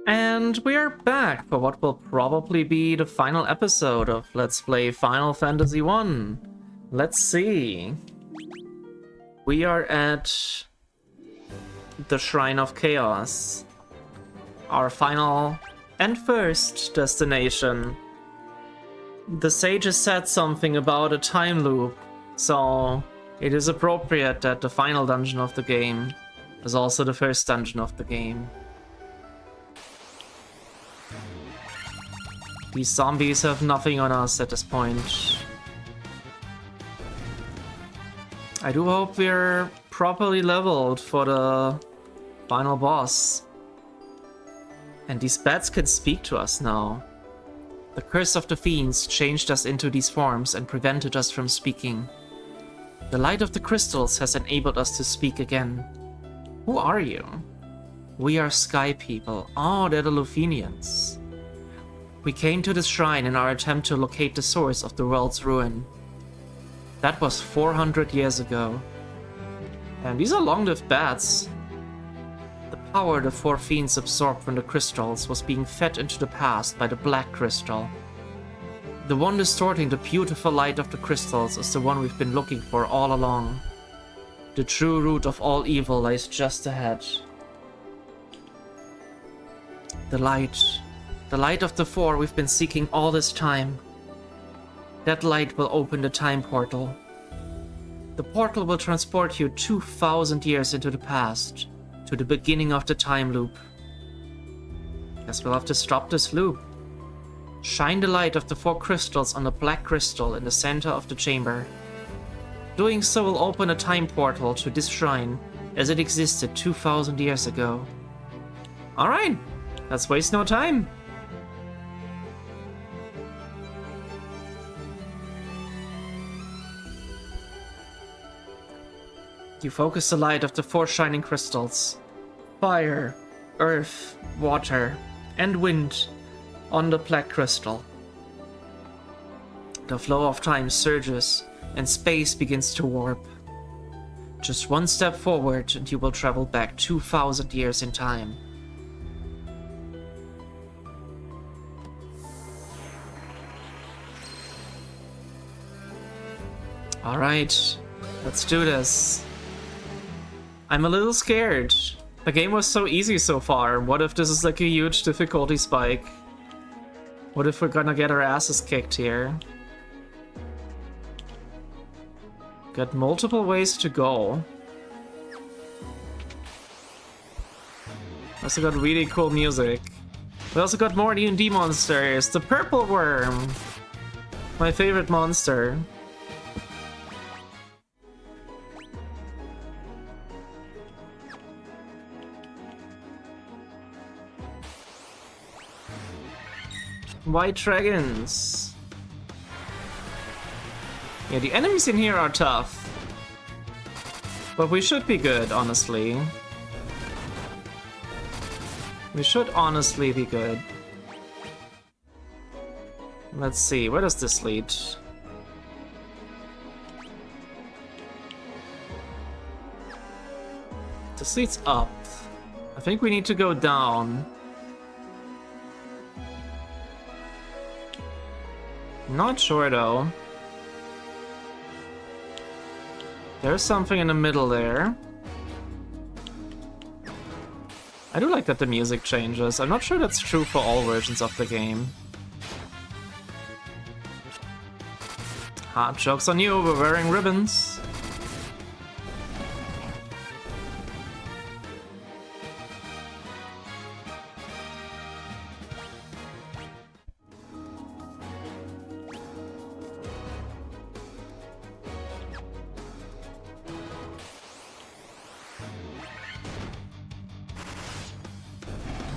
And we are back for what will probably be the final episode of Let's Play Final Fantasy 1. Let's see. We are at the Shrine of Chaos. Our final and first destination. The sages said something about a time loop, so it is appropriate that the final dungeon of the game is also the first dungeon of the game. These zombies have nothing on us at this point. I do hope we're properly leveled for the final boss. And these bats can speak to us now. The curse of the fiends changed us into these forms and prevented us from speaking. The light of the crystals has enabled us to speak again. Who are you? We are Sky People. Oh, they're the Lufenians. We came to this shrine in our attempt to locate the source of the world's ruin. That was 400 years ago. And these are long-lived bats. The power the four fiends absorbed from the crystals was being fed into the past by the black crystal. The one distorting the beautiful light of the crystals is the one we've been looking for all along. The true root of all evil lies just ahead. The light of the four we've been seeking all this time. That light will open the time portal. The portal will transport you 2,000 years into the past, to the beginning of the time loop. Guess we'll have to stop this loop. Shine the light of the four crystals on the black crystal in the center of the chamber. Doing so will open a time portal to this shrine as it existed 2,000 years ago. Alright, let's waste no time. You focus the light of the four shining crystals, fire, earth, water, and wind, on the black crystal. The flow of time surges, and space begins to warp. Just one step forward, and you will travel back 2,000 years in time. Alright, let's do this. I'm a little scared. The game was so easy so far. What if this is like a huge difficulty spike? What if we're gonna get our asses kicked here? Got multiple ways to go. Also got really cool music. We also got more D&D monsters. The purple worm. My favorite monster. White dragons. Yeah, the enemies in here are tough. But we should be good, honestly. We should honestly be good. Let's see, where does this lead? This leads up. I think we need to go down. Not sure though. There's something in the middle there. I do like that the music changes. I'm not sure that's true for all versions of the game. Hot joke's on you, we're wearing ribbons.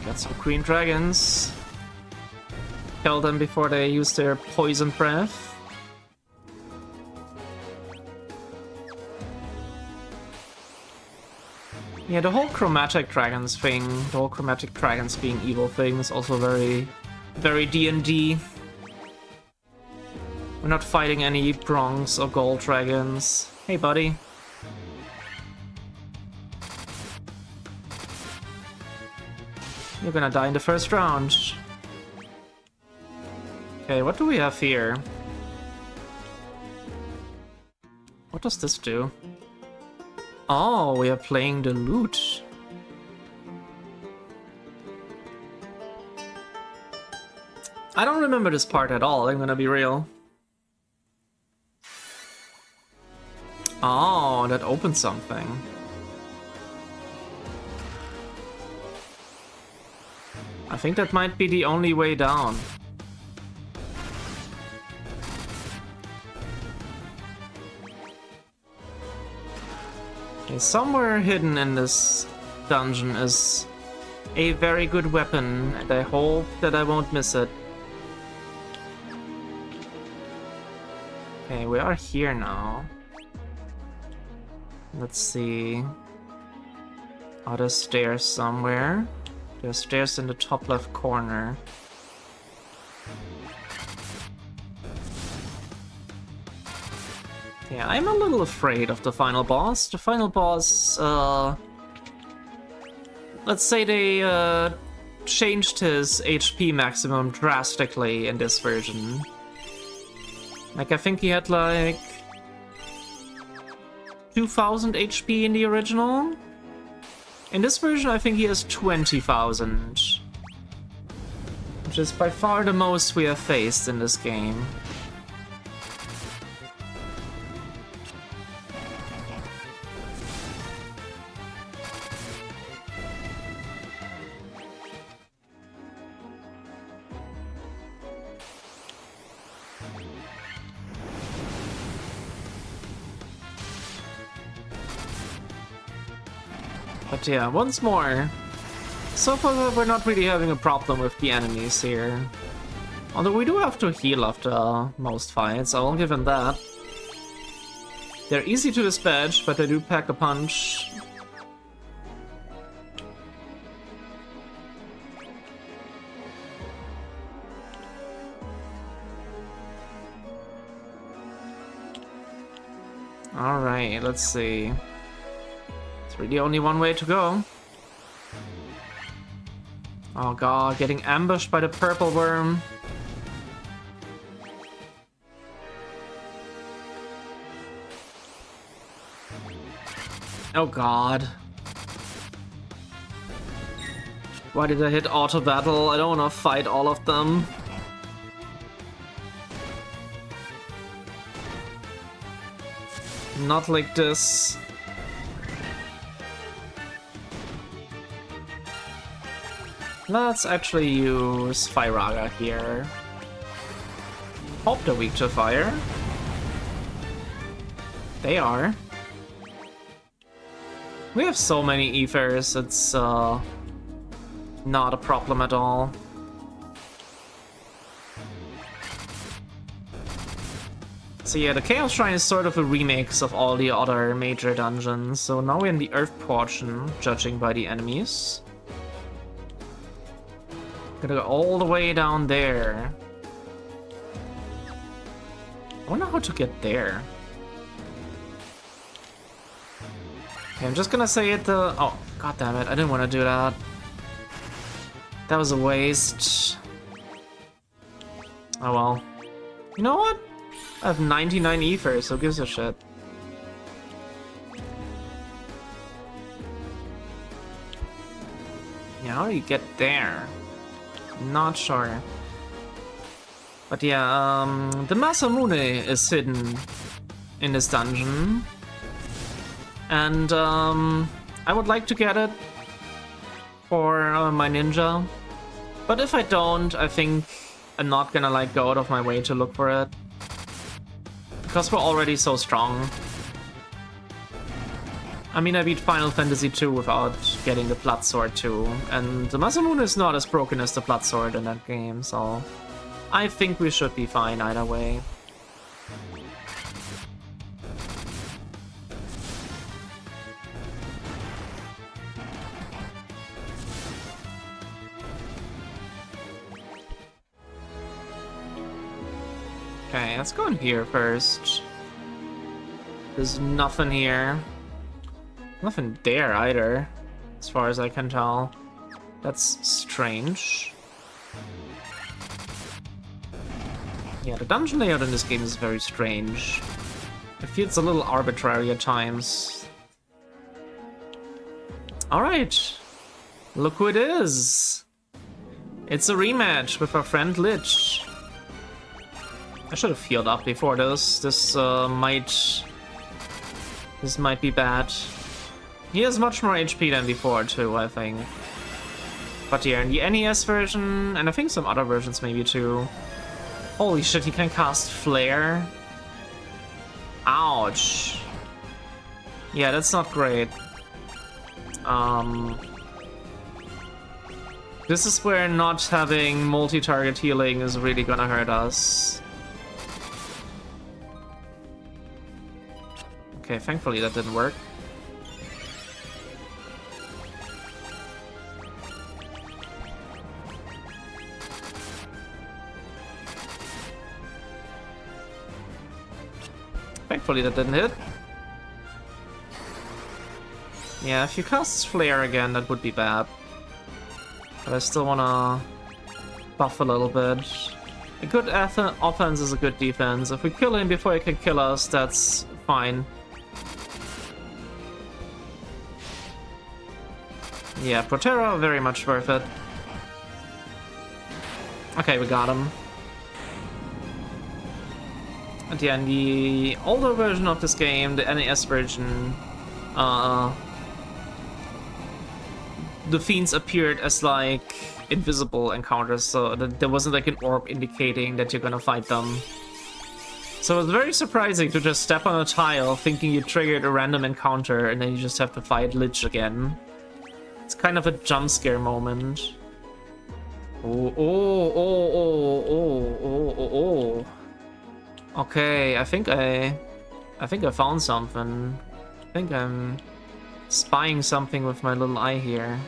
Got some green dragons. Kill them before they use their poison breath. Yeah, the whole chromatic dragons thing, the whole chromatic dragons being evil thing is also very D&D. We're not fighting any bronze or gold dragons. Hey, buddy. You're gonna die in the first round. Okay, what do we have here? What does this do? Oh, we are playing the lute. I don't remember this part at all, I'm gonna be real. Oh, that opened something. I think that might be the only way down. Okay, somewhere hidden in this dungeon is a very good weapon, and I hope that I won't miss it. Okay, we are here now. Let's see. Are there stairs somewhere? There's stairs in the top left corner. Yeah, I'm a little afraid of the final boss. The final boss, let's say they changed his HP maximum drastically in this version. Like, I think he had like 2000 HP in the original. In this version, I think he has 20,000. Which is by far the most we have faced in this game. But yeah, once more. So far, we're not really having a problem with the enemies here. Although we do have to heal after most fights, I'll give him that. They're easy to dispatch, but they do pack a punch. Alright, let's see. It's really only one way to go. Oh god, getting ambushed by the purple worm. Oh god. Why did I hit auto battle? I don't want to fight all of them. Not like this. Let's actually use Firaga here. Hope they're weak to fire. They are. We have so many ethers, it's not a problem at all. So yeah, the Chaos Shrine is sort of a remix of all the other major dungeons. So now we're in the Earth portion, judging by the enemies. Gonna go all the way down there. I wonder how to get there. Okay, I'm just gonna say it oh, god damn it, I didn't want to do that. That was a waste. Oh well. You know what? I have 99 ethers, so gives a shit. Yeah, how do you get there? Not sure. But yeah, the Masamune is hidden in this dungeon. And I would like to get it for my ninja. But if I don't, I think I'm not gonna like go out of my way to look for it. Because we're already so strong. I mean, I beat Final Fantasy II without getting the Blood Sword too, and the Masamune is not as broken as the Blood Sword in that game, so I think we should be fine either way. Okay, let's go in here first. There's nothing here. Nothing there either, as far as I can tell. That's strange. Yeah, the dungeon layout in this game is very strange. It feels a little arbitrary at times. Alright. Look who it is. It's a rematch with our friend Lich. I should have healed up before this. This might be bad. He has much more HP than before too, I think. But yeah, in the NES version, and I think some other versions maybe too. Holy shit, he can cast Flare. Ouch. Yeah, that's not great. This is where not having multi-target healing is really gonna hurt us. Okay, thankfully that didn't work. Thankfully that didn't hit. Yeah, if you cast Flare again, that would be bad. But I still wanna buff a little bit. A good offense is a good defense. If we kill him before he can kill us, that's fine. Yeah, Protera, very much worth it. Okay, we got him. And yeah, in the older version of this game, the NES version, the fiends appeared as like invisible encounters, so there wasn't like an orb indicating that you're gonna fight them. So it's very surprising to just step on a tile thinking you triggered a random encounter and then you just have to fight Lich again. It's kind of a jump scare moment. Oh. Okay, I think I found something. I think I'm spying something with my little eye here.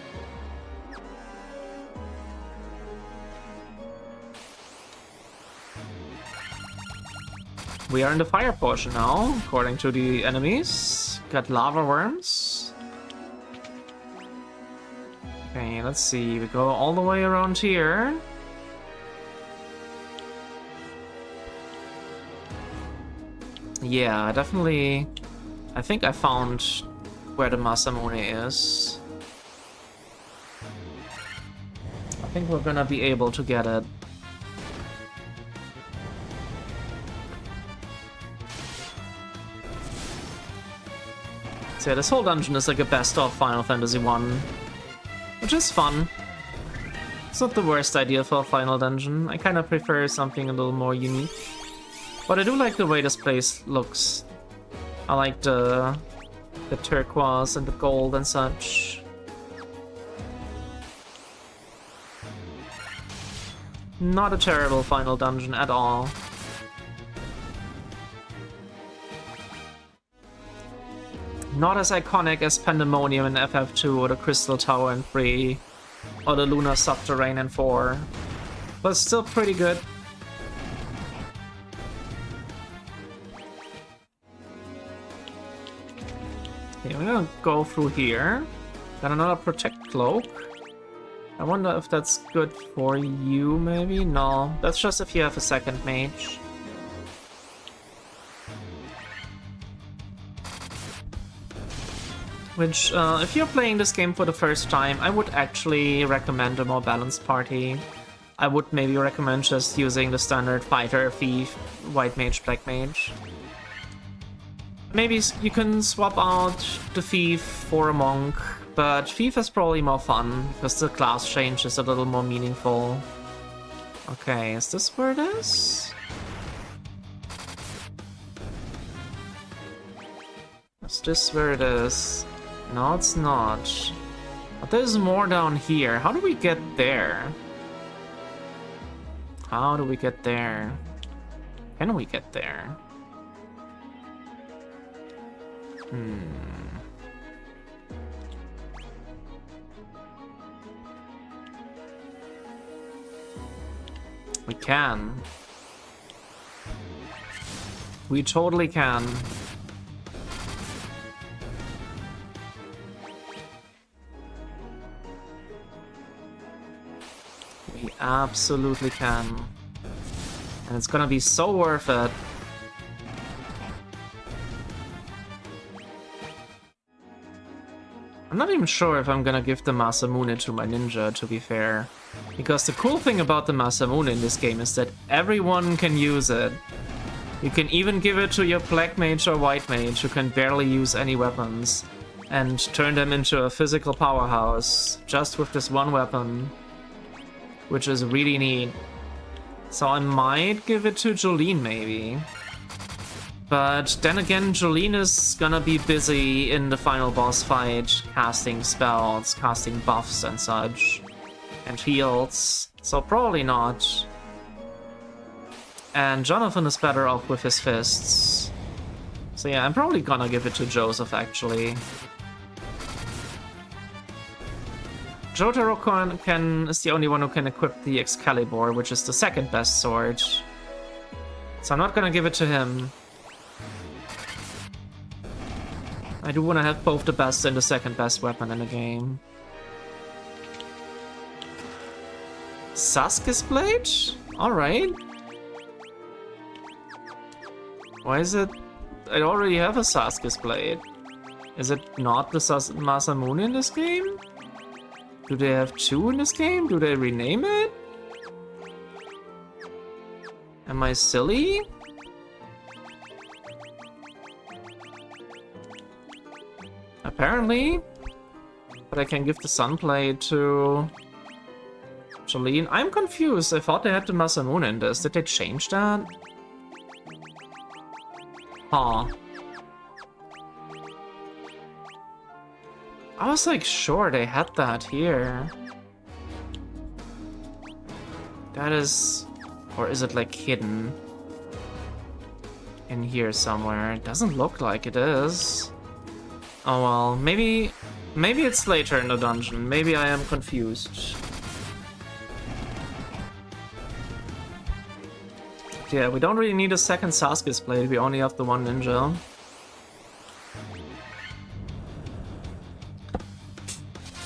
We are in the fire portion now, according to the enemies. Got lava worms. Okay, let's see. We go all the way around here. Yeah, definitely. I think I found where the Masamune is. I think we're gonna be able to get it. So yeah, this whole dungeon is like a best of Final Fantasy 1, which is fun. It's not the worst idea for a final dungeon. I kind of prefer something a little more unique. But I do like the way this place looks. I like the turquoise and the gold and such. Not a terrible final dungeon at all. Not as iconic as Pandemonium in FF2 or the Crystal Tower in 3 or the Lunar Subterrane in 4, but still pretty good. Okay, we're gonna go through here. Got another Protect Cloak. I wonder if that's good for you, maybe? No, that's just if you have a second mage. Which, if you're playing this game for the first time, I would actually recommend a more balanced party. I would maybe recommend just using the standard fighter, thief, white mage, black mage. Maybe you can swap out the thief for a monk, but thief is probably more fun, because the class change is a little more meaningful. Okay, is this where it is? Is this where it is? No, it's not. But there's more down here. How do we get there? How do we get there? Can we get there? We can. We totally can. We absolutely can. And it's gonna be so worth it. I'm not even sure if I'm gonna give the Masamune to my ninja, to be fair. Because the cool thing about the Masamune in this game is that everyone can use it. You can even give it to your black mage or white mage who can barely use any weapons and turn them into a physical powerhouse just with this one weapon, which is really neat. So I might give it to Jolene maybe. But then again, Jolene is gonna be busy in the final boss fight, casting spells, casting buffs and such, and heals, so probably not. And Jonathan is better off with his fists. So yeah, I'm probably gonna give it to Joseph, actually. Jotaro is the only one who can equip the Excalibur, which is the second best sword. So I'm not gonna give it to him. I do want to have both the best and the second best weapon in the game. Sasuke's blade? Alright. Why is it... I already have a Sasuke's blade. Is it not the Masamune in this game? Do they have two in this game? Do they rename it? Am I silly? Apparently. But I can give the Sunblade to Jolene. I'm confused. I thought they had the Masamune in this. Did they change that? Huh. I was like sure they had that here. That is... Or is it like hidden? In here somewhere. It doesn't look like it is. Oh well, maybe it's later in the dungeon. Maybe I am confused. Yeah, we don't really need a second Sasuke's blade. We only have the one ninja.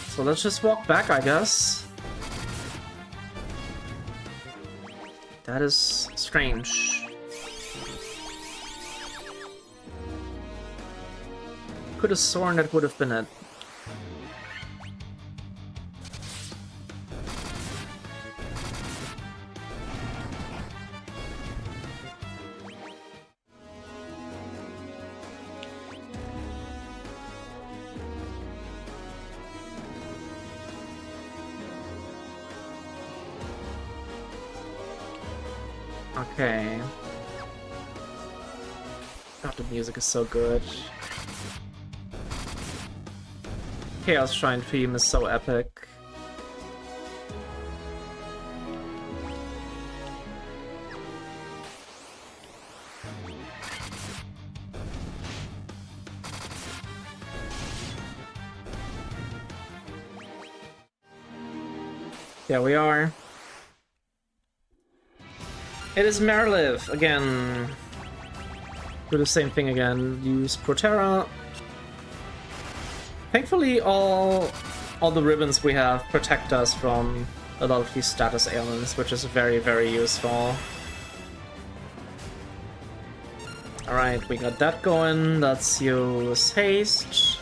So let's just walk back, I guess. That is strange. Could have sworn that would have been it. Okay. God, the music is so good. Chaos Shrine theme is so epic. There we are. It is Merliv again. Do the same thing again. Use Protera. Thankfully, all the ribbons we have protect us from a lot of these status ailments, which is very, very useful. Alright, we got that going. Let's use haste.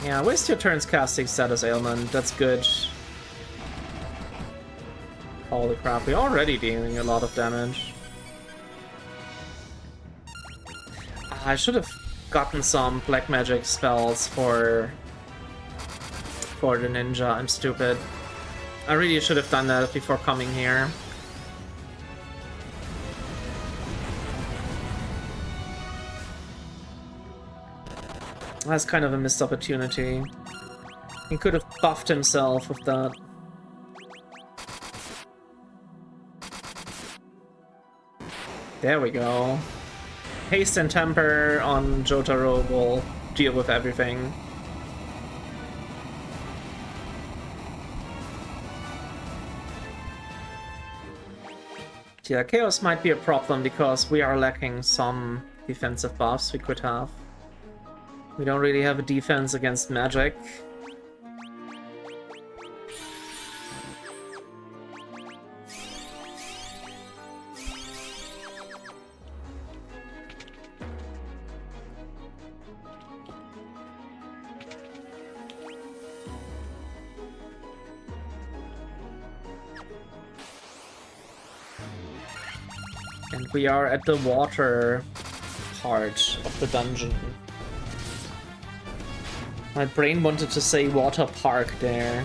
Yeah, waste your turns casting status ailment. That's good. Holy crap, we're already dealing a lot of damage. I should have gotten some black magic spells for the ninja. I'm stupid. I really should have done that before coming here. That's kind of a missed opportunity. He could have buffed himself with that. There we go. Haste and Temper on Jotaro will deal with everything. Yeah, Chaos might be a problem because we are lacking some defensive buffs we could have. We don't really have a defense against magic. And we are at the water part of the dungeon. My brain wanted to say water park there.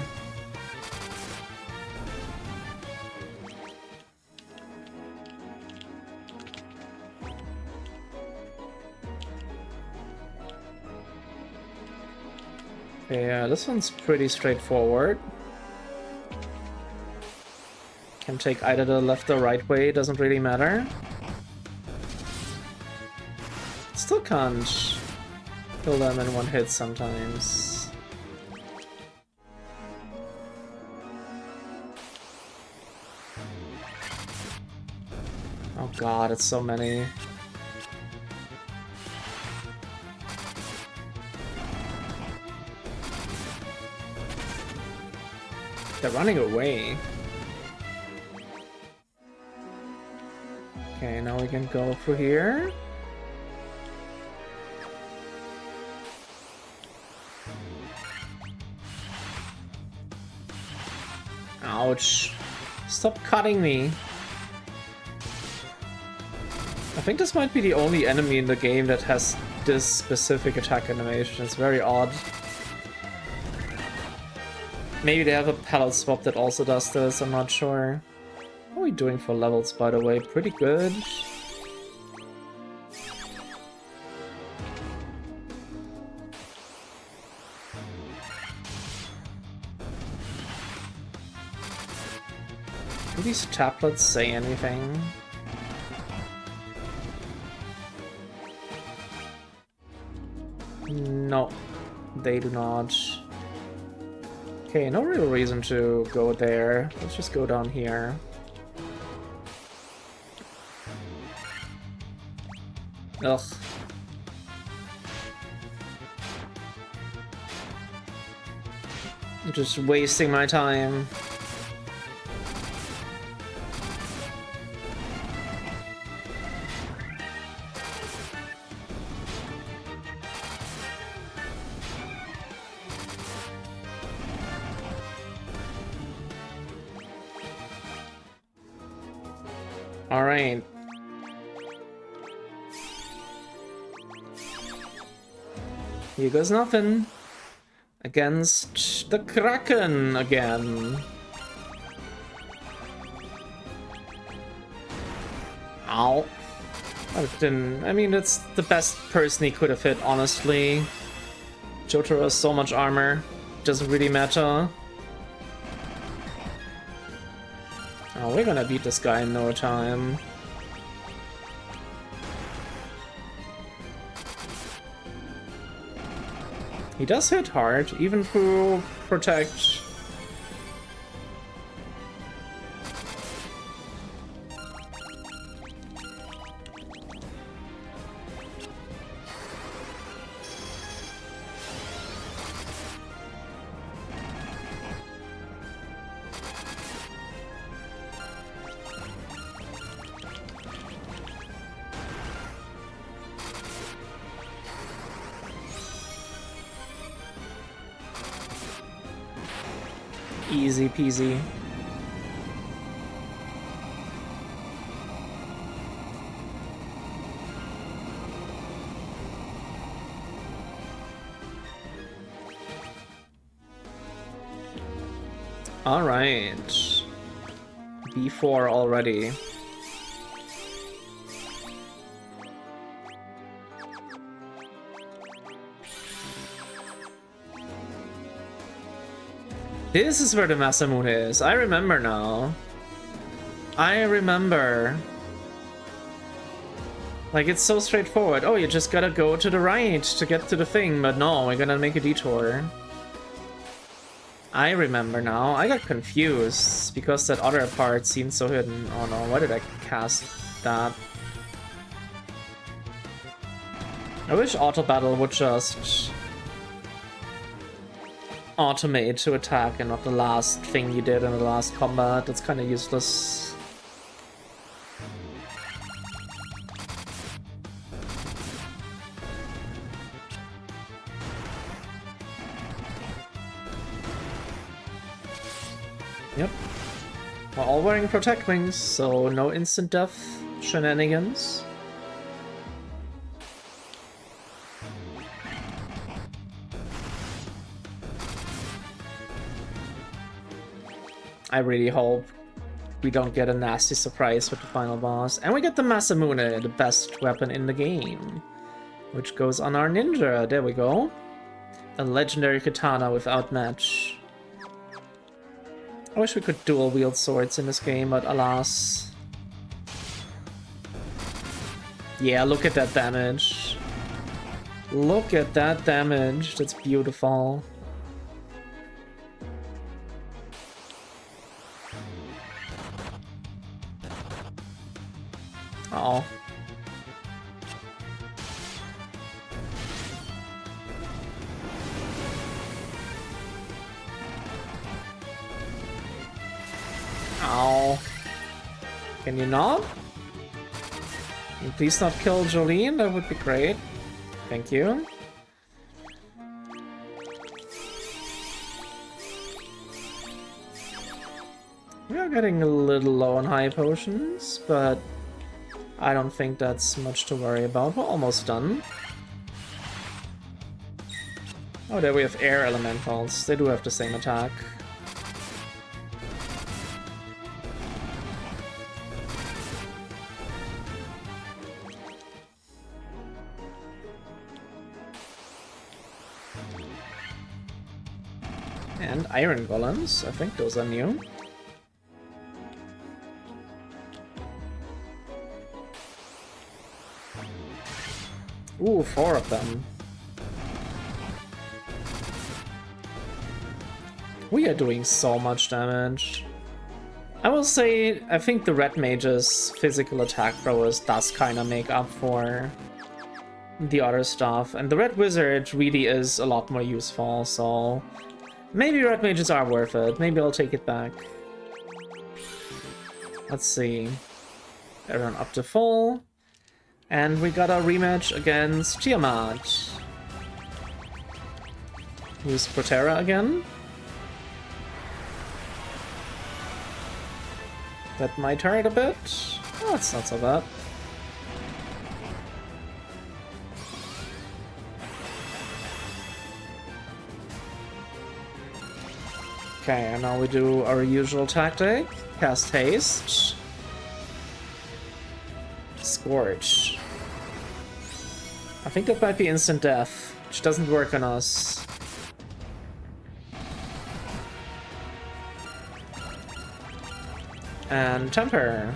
Yeah, this one's pretty straightforward. Can take either the left or right way, doesn't really matter. Still can't kill them in one hit sometimes. Oh god, it's so many. They're running away. Okay, now we can go through here. Ouch. Stop cutting me. I think this might be the only enemy in the game that has this specific attack animation. It's very odd. Maybe they have a palette swap that also does this, I'm not sure. How are we doing for levels, by the way? Pretty good. Do these tablets say anything? No, they do not. Okay, no real reason to go there. Let's just go down here. Ugh. I'm just wasting my time. All right. Here goes nothing. Against the Kraken again. Ow. I mean, that's the best person he could have hit, honestly. Jotaro has so much armor. Doesn't really matter. Oh, we're gonna beat this guy in no time. He does hit hard, even through Protect. Easy peasy. All right. B4 already. This is where the Masamune is. I remember now. I remember. Like, it's so straightforward. Oh, you just gotta go to the right to get to the thing, but no, we're gonna make a detour. I remember now. I got confused because that other part seemed so hidden. Oh no, why did I cast that? I wish Auto Battle would just automate to attack and not the last thing you did in the last combat. That's kind of useless. Yep. We're all wearing Protect Wings, so no instant death. shenanigans. I really hope we don't get a nasty surprise with the final boss. And we get the Masamune, the best weapon in the game, which goes on our ninja. There we go. A legendary katana without match. I wish we could dual wield swords in this game, but alas. Yeah, look at that damage. Look at that damage. That's beautiful. Oh. Ow. Can you not? Can you please not kill Jolene? That would be great. Thank you. We are getting a little low on high potions, but I don't think that's much to worry about. We're almost done. Oh, there we have air elementals. They do have the same attack. And iron golems. I think those are new. Ooh, 4 of them. We are doing so much damage. I will say, I think the red mage's physical attack prowess does kind of make up for the other stuff. And the red wizard really is a lot more useful, so maybe red mages are worth it. Maybe I'll take it back. Let's see. Everyone up to full. And we got a rematch against Tiamat. Use Protera again. That might hurt a bit. Oh, it's not so bad. Okay, and now we do our usual tactic. Cast Haste. Scorch. I think that might be instant death, which doesn't work on us. And Temper.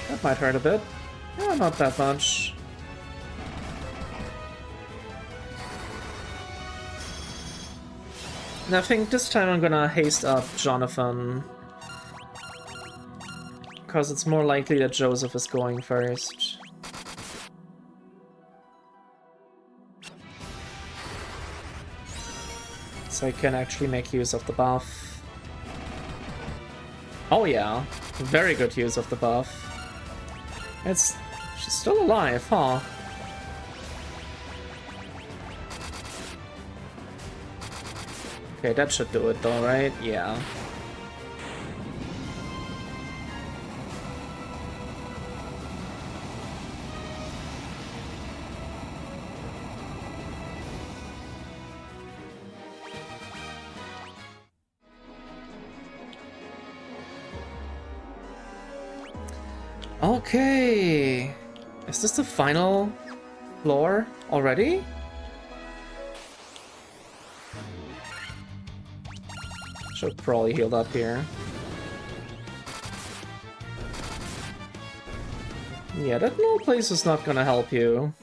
That might hurt a bit. Oh, not that much. And I think this time I'm gonna haste up Jonathan, because it's more likely that Joseph is going first. So I can actually make use of the buff. Oh yeah, very good use of the buff. She's still alive, huh? Okay, that should do it though, right? Yeah. Okay, is this the final floor already? Should probably healed up here. Yeah, that null place is not gonna help you.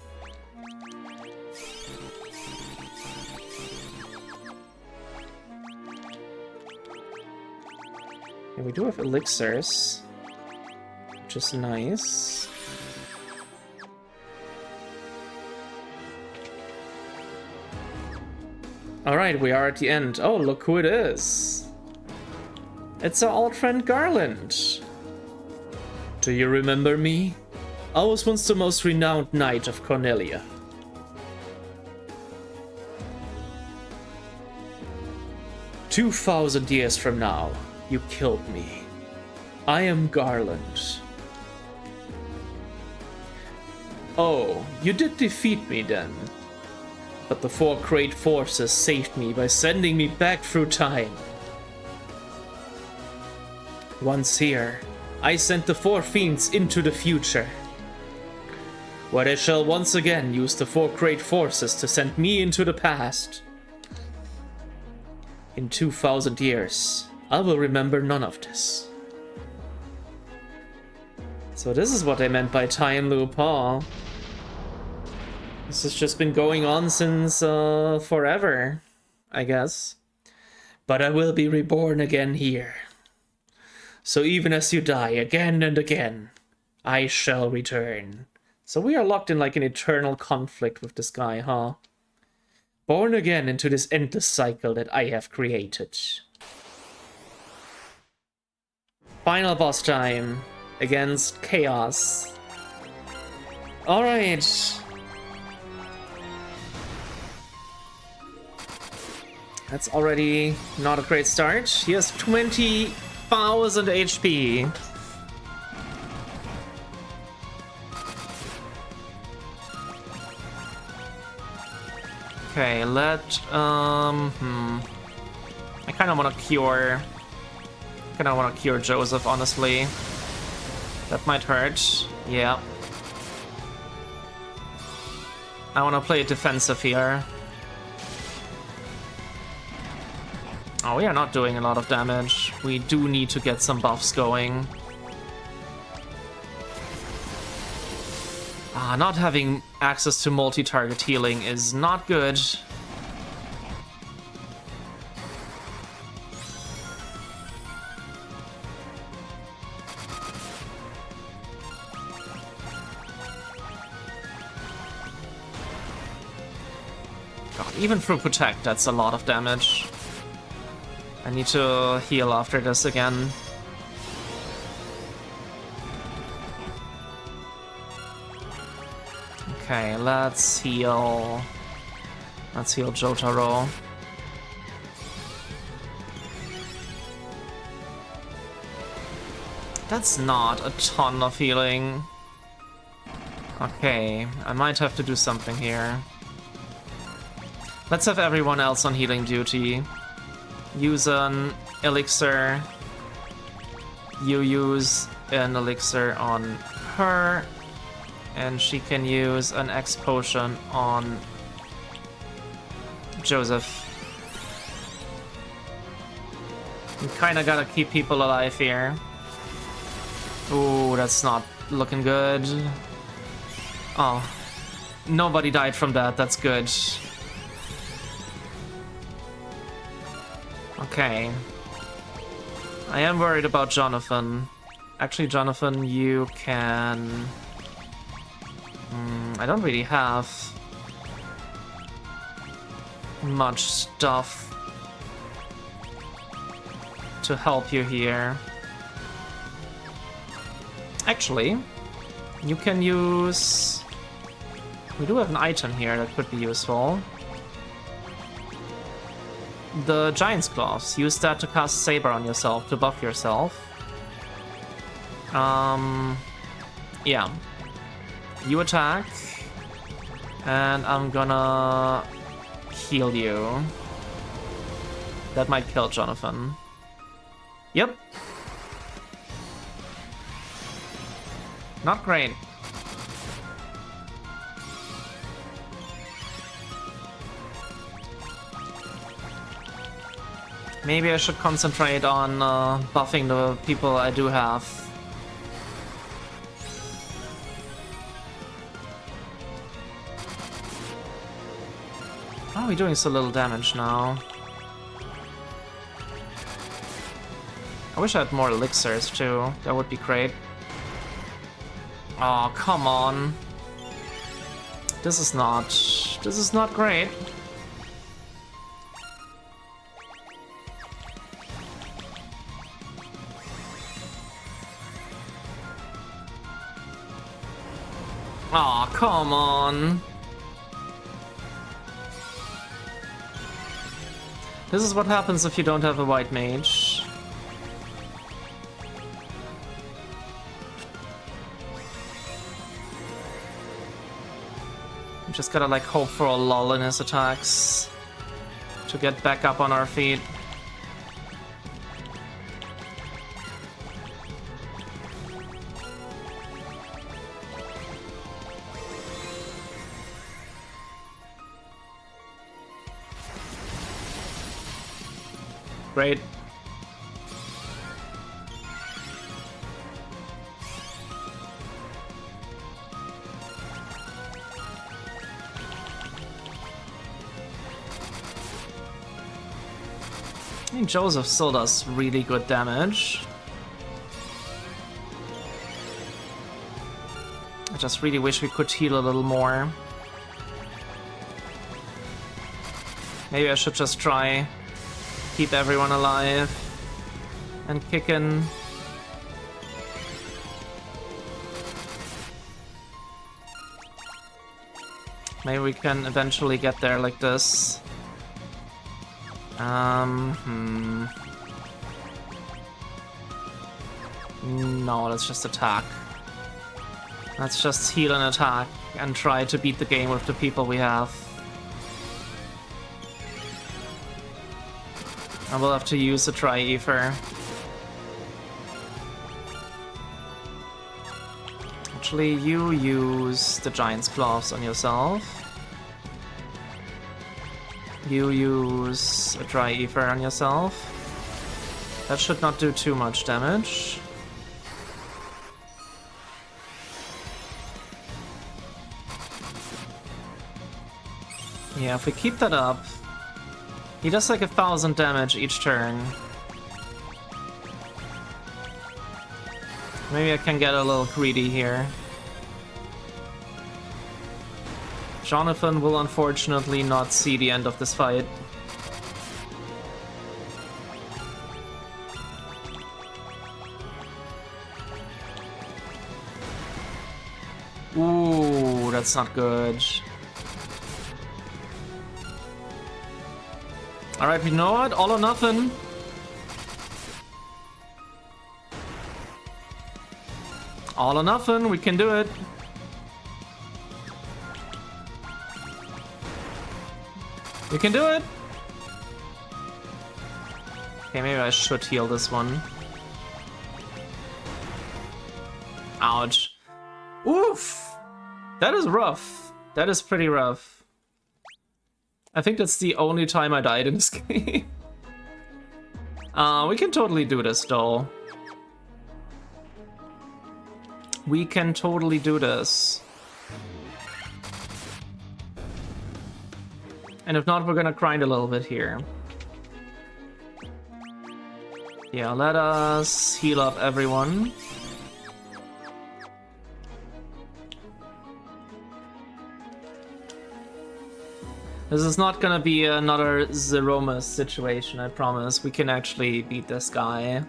And we do have elixirs, which is nice. Alright, we are at the end. Oh, look who it is. It's our old friend Garland. Do you remember me? I was once the most renowned knight of Cornelia. "2,000 years from now, you killed me. I am Garland. Oh, you did defeat me then. But the four great forces saved me by sending me back through time. Once here, I sent the four fiends into the future, where they shall once again use the four great forces to send me into the past. In 2,000 years, I will remember none of this. So this is what they meant by time loop, huh? This has just been going on since forever, I guess. But I will be reborn again here. So even as you die again and again, I shall return. So we are locked in like an eternal conflict with this guy, huh? Born again into this endless cycle that I have created. Final boss time against Chaos. Alright. That's already not a great start. He has 20,000 HP. Okay, I kind of want to cure Joseph, honestly. That might hurt. Yeah. I want to play defensive here. Oh, we are not doing a lot of damage. We do need to get some buffs going. Not having access to multi-target healing is not good. God, even through Protect, that's a lot of damage. I need to heal after this again. Okay, let's heal. Let's heal Jotaro. That's not a ton of healing. Okay, I might have to do something here. Let's have everyone else on healing duty. Use an elixir. You use an elixir on her. And she can use an X potion on Joseph. We kinda gotta keep people alive here. Ooh, that's not looking good. Oh, nobody died from that, that's good. Okay. I am worried about Jonathan. Actually, Jonathan, you can... I don't really have much stuff to help you here. Actually, you can use... We do have an item here that could be useful. The Giant's Claws. Use that to cast Saber on yourself, to buff yourself. Yeah. You attack, and I'm gonna heal you. That might kill Jonathan. Yep. Not great. Maybe I should concentrate on buffing the people I do have. Oh, we're doing so little damage now. I wish I had more elixirs too. That would be great. Oh, come on. This is not great. Oh, come on. This is what happens if you don't have a white mage. We just gotta like hope for a lull in his attacks to get back up on our feet. Great. I think Joseph still does really good damage. I just really wish we could heal a little more. Maybe I should just try keep everyone alive and kicking. Maybe we can eventually get there like this. No, let's just attack. Let's just heal and attack and try to beat the game with the people we have. I will have to use a Tri-Ether. Actually, you use the Giant's Claws on yourself. You use a Tri-Ether on yourself. That should not do too much damage. Yeah, if we keep that up, he does like 1,000 damage each turn. Maybe I can get a little greedy here. Jonathan will unfortunately not see the end of this fight. Ooh, that's not good. Alright, you know what? All or nothing. All or nothing, we can do it. We can do it! Okay, maybe I should heal this one. Ouch. Oof! That is rough. That is pretty rough. I think that's the only time I died in this game. We can totally do this, though. We can totally do this. And if not, we're gonna grind a little bit here. Yeah, let us heal up everyone. This is not gonna be another Zeromus situation, I promise. We can actually beat this guy.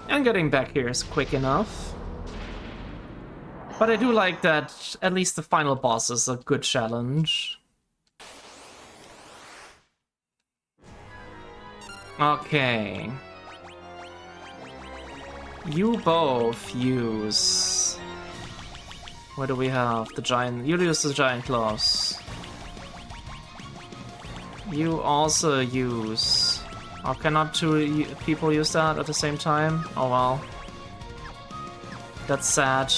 And getting back here is quick enough. But I do like that at least the final boss is a good challenge. Okay. You both use... What do we have? The giant... You use the Giant Claws. You also use... Oh, cannot two people use that at the same time? Oh well. That's sad.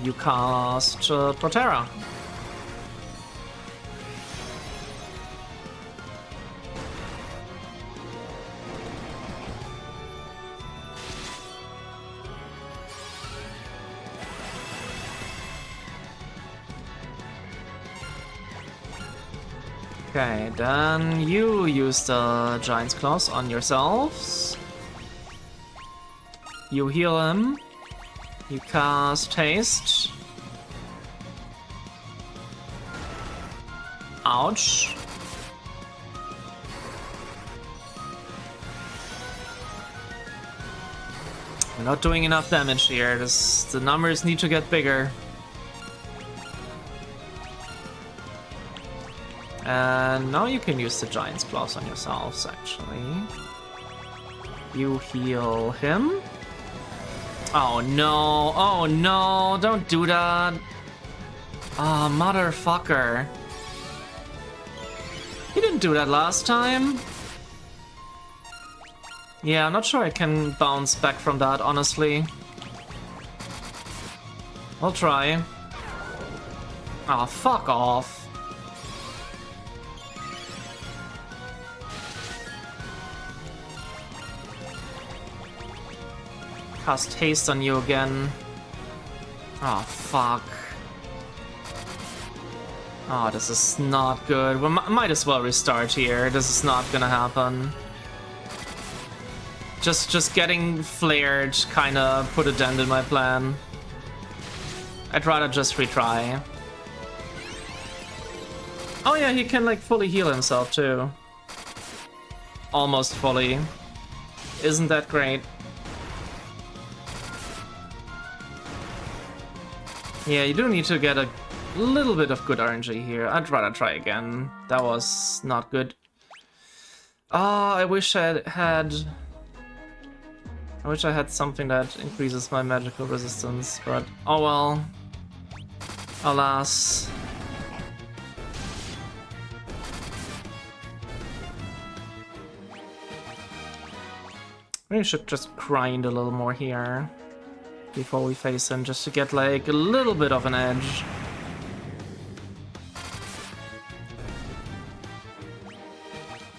You cast Protera. Okay, then you use the Giant's Claws on yourselves. You heal him. You cast Haste. Ouch. We're not doing enough damage here. The numbers need to get bigger. And now you can use the Giant's Claws on yourselves, actually. You heal him. Oh no, oh no, don't do that. Ah, motherfucker. He didn't do that last time. Yeah, I'm not sure I can bounce back from that, honestly. I'll try. Ah, fuck off. Cast haste on you again. Oh, fuck. Oh, this is not good. We might as well restart here. This is not gonna happen. Just getting flared kinda put a dent in my plan. I'd rather just retry. Oh yeah, he can like fully heal himself too. Almost fully. Isn't that great? Yeah, you do need to get a little bit of good RNG here. I'd rather try again. That was not good. Ah, I wish I had something that increases my magical resistance, but oh well. Alas. We should just grind a little more here before we face him, just to get like a little bit of an edge.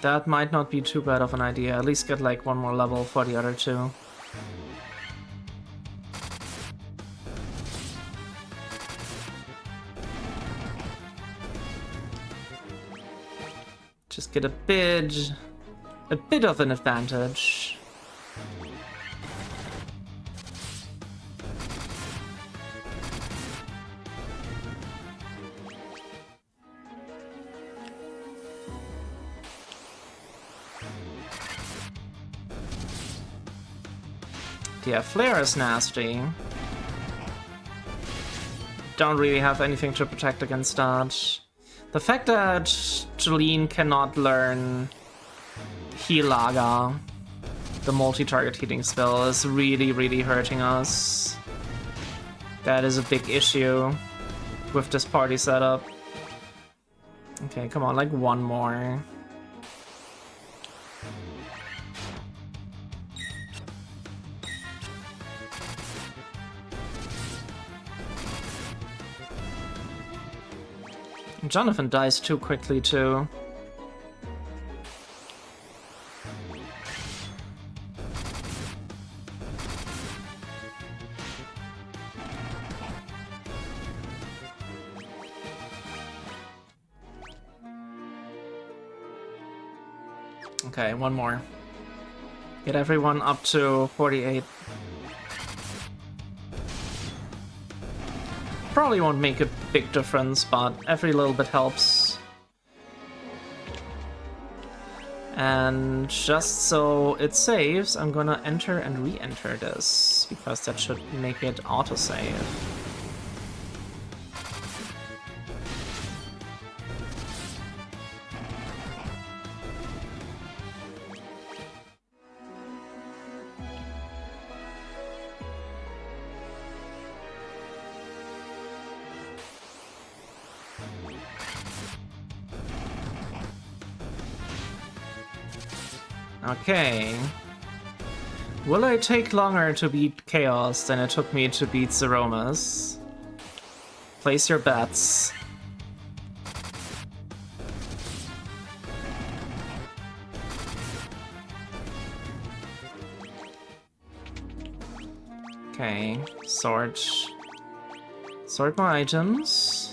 That might not be too bad of an idea. At least get like one more level for the other two. Just get a bit of an advantage. Yeah, Flare is nasty. Don't really have anything to protect against that. The fact that Jeline cannot learn Healaga, the multi-target healing spell, is really, really hurting us. That is a big issue with this party setup. Okay, come on, like one more. Jonathan dies too quickly, too. Okay, one more. Get everyone up to 48. Probably won't make a big difference, but every little bit helps. And just so it saves, I'm gonna enter and re-enter this, because that should make it autosave. Okay. Will it take longer to beat Chaos than it took me to beat Zeromus? Place your bets. Okay, sort my items.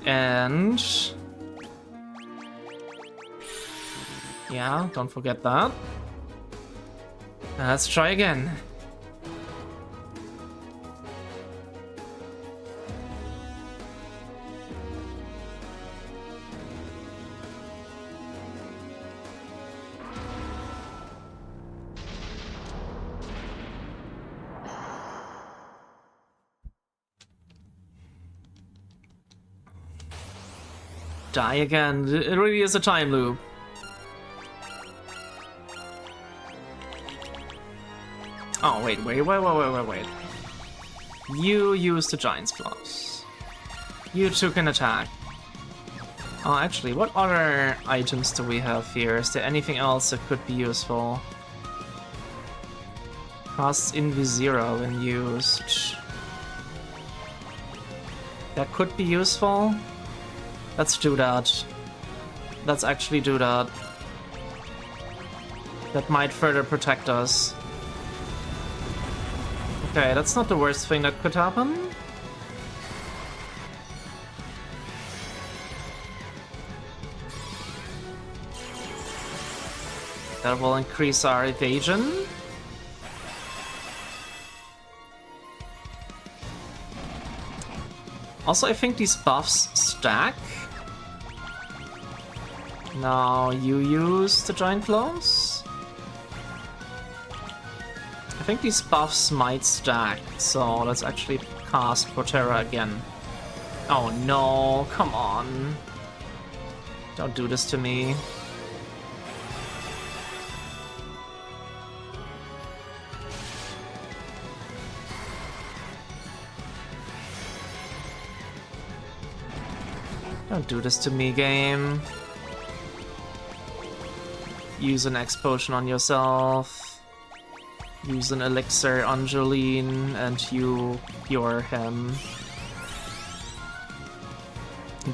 And yeah, don't forget that. Let's try again. die again. It really is a time loop. Oh, wait. You used the Giant's Claws. You took an attack. Oh, actually, what other items do we have here? Is there anything else that could be useful? Costs Invisero when used. That could be useful. Let's do that. Let's actually do that. That might further protect us. Okay, that's not the worst thing that could happen. That will increase our evasion. Also, I think these buffs stack. Now you use the Giant Claws. I think these buffs might stack, so let's actually cast Protera again. Oh no, come on. Don't do this to me. Don't do this to me, game. Use an X potion on yourself. Use an elixir on Jolene, and you cure him.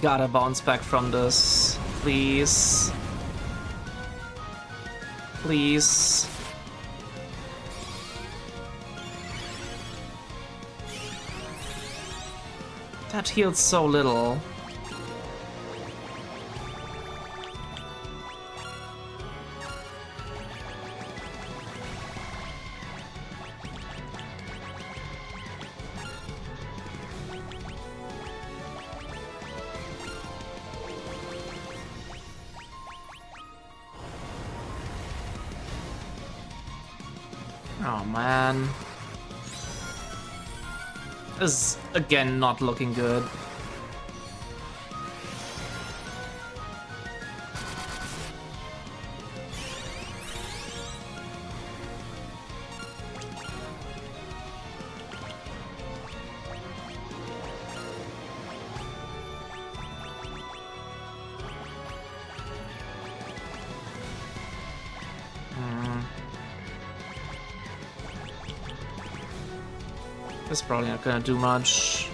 Gotta bounce back from this, please. Please. That healed so little. Oh man. This is again not looking good. That's probably not gonna do much.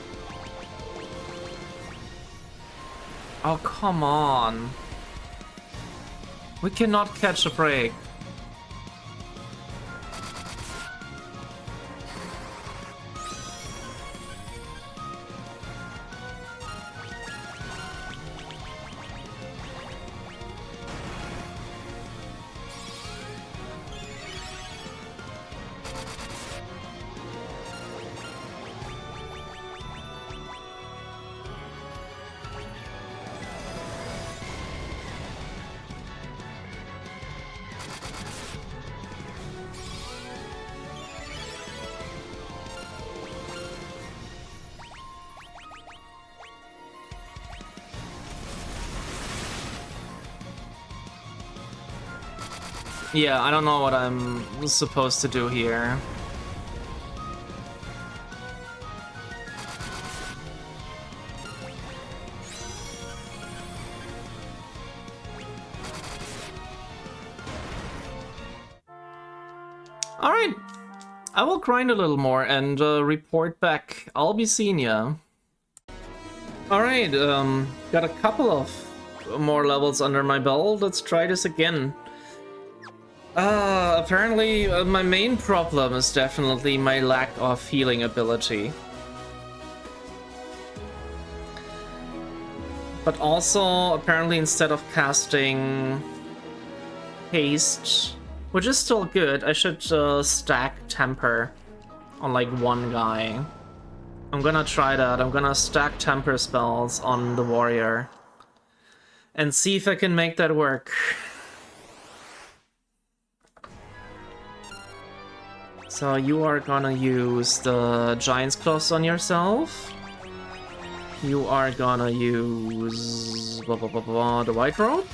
Oh, come on. We cannot catch a break. Yeah, I don't know what I'm supposed to do here. Alright, I will grind a little more and report back. I'll be seeing ya. Alright, got a couple of more levels under my belt. Let's try this again. Apparently my main problem is definitely my lack of healing ability. But also, apparently instead of casting Haste, which is still good, I should stack Temper on like one guy. I'm gonna try that. I'm gonna stack Temper spells on the warrior and see if I can make that work. So you are gonna use the Giant's Claws on yourself. You are gonna use the white rope.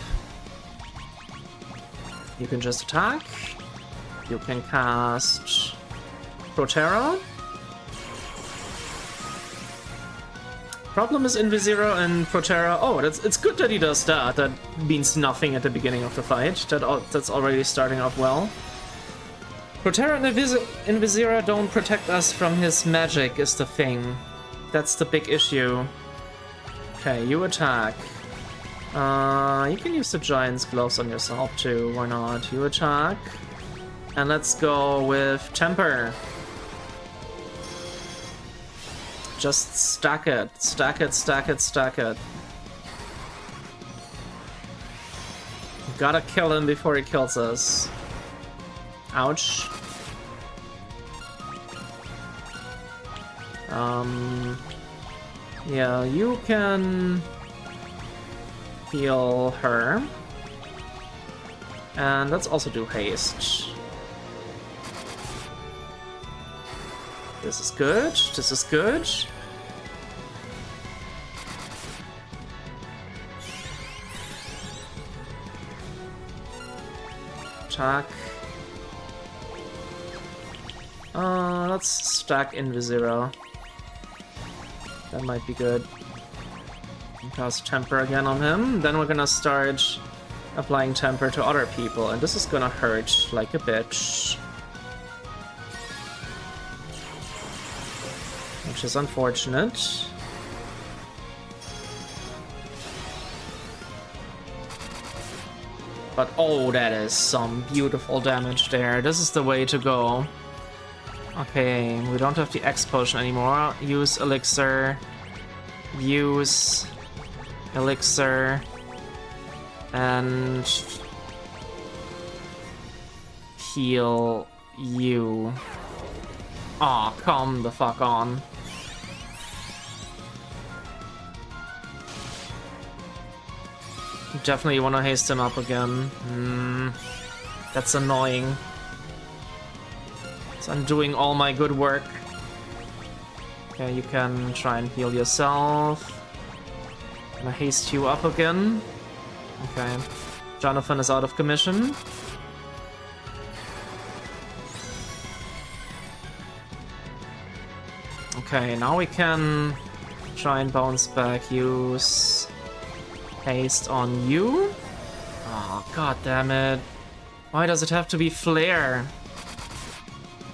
You can just attack. You can cast Protera. Problem is Invisero and Protera. Oh, it's good that he does that. That means nothing at the beginning of the fight. That's already starting off well. Protera and Invisera don't protect us from his magic is the thing. That's the big issue. Okay, you attack. You can use the Giant's Gloves on yourself too, why not? You attack. And let's go with Temper. Just stack it. Stack it, stack it, stack it. Gotta kill him before he kills us. Ouch. Yeah, you can heal her. And let's also do haste. This is good. This is good. Attack. Let's stack Invisero. That might be good. Cast Temper again on him. Then we're gonna start applying Temper to other people, and this is gonna hurt like a bitch. Which is unfortunate. But oh, that is some beautiful damage there. This is the way to go. Okay, we don't have the X potion anymore. Use Elixir. Use Elixir. And heal you. Aw, oh, come the fuck on. Definitely want to haste him up again. That's annoying. So I'm doing all my good work. Okay, you can try and heal yourself. I'm gonna haste you up again. Okay. Jonathan is out of commission. Okay, now we can try and bounce back. Use haste on you. Oh, god damn it. Why does it have to be flare?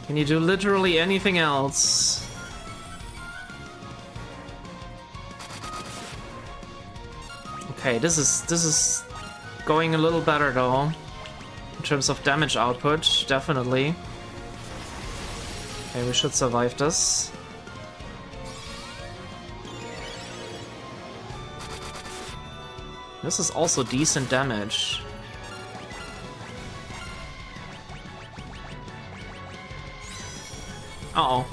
Can you do literally anything else? Okay, this is going a little better though. In terms of damage output, definitely. Okay, we should survive this. This is also decent damage. Uh-oh.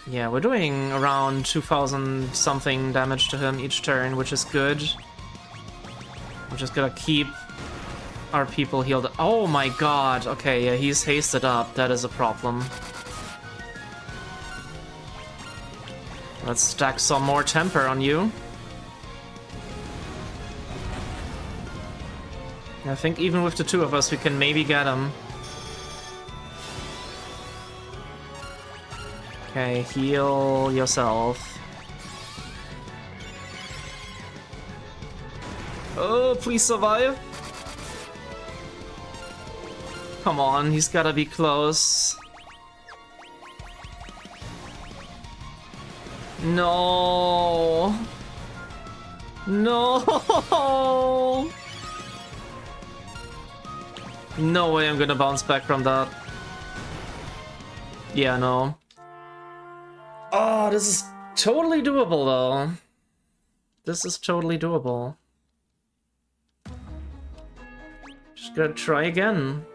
Yeah, we're doing around 2,000 something damage to him each turn, which is good. We're just gonna keep our people healed. Oh my god, okay, yeah, he's hasted up. That is a problem. Let's stack some more Temper on you. I think even with the two of us, we can maybe get him. Okay, heal yourself. Oh, please survive. Come on, he's gotta be close. No. No. No way I'm gonna bounce back from that. Yeah, no. Oh, this is totally doable though. This is totally doable. Just gotta try again.